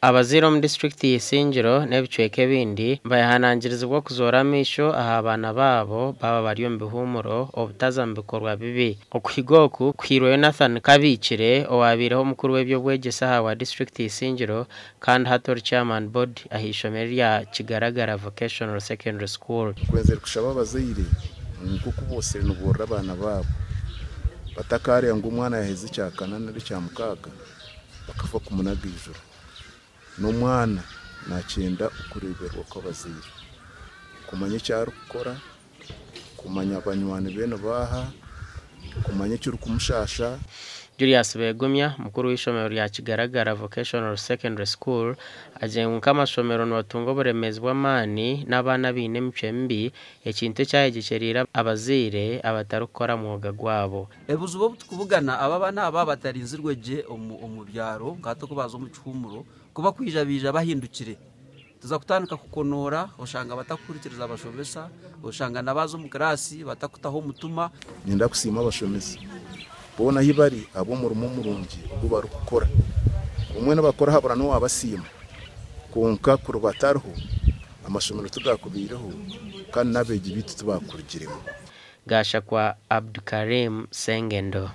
abaziro mu district y'Isingiro n'ebicweke bindi bayahanangiriza bwo kuzora misho aha abana babo baba bariyo mbihumuro obutaza mbikorwa bibi okuhigoku kwiro Jonathan Kabicire owabireho mukuru w'ebyo bwegesa wa district y'Isingiro kandi hator chairman board ahishomero rya Kigaragara Vocational Secondary School kwenzera kushaba abazire kuko bose n'ubura abana babo batakare ngo umwana yaheze cyakana nari cyamukaga bakafa kumunaga ijoro n'umwana nakenda ukureberwa ko bazira kumanya cyaro gukora kumanya abanywane bene baha kumanya cyo kumushasha Julius Begumya mukuru w'ishomero rya Kigaragara Vocational Secondary School ajenguka amashomero n'abatungo buremezwa mani n'abana bine mbi ekintu cyaye gicerira abazire abatarukora mwuga gwabo ebuzo bo tukuvugana aba bana aba batarinzirweje umubyaro ngato ko bazo mu cyumuro kuba kwijabija bahindukire tuza kutanuka kukonora ushanga batakurikiriza abashomesa ushanga nabazo mu class batakutaho mutuma nyenda kusima abashomesa bona hibari abo mu rumumurungi ubwo barukora umwe n'abakora habura no wabasima konka kurubatarho amashomero tugakubireho kandi nabeje bitu tubakurikiremo Gasha kwa Abdukarim Sengendo.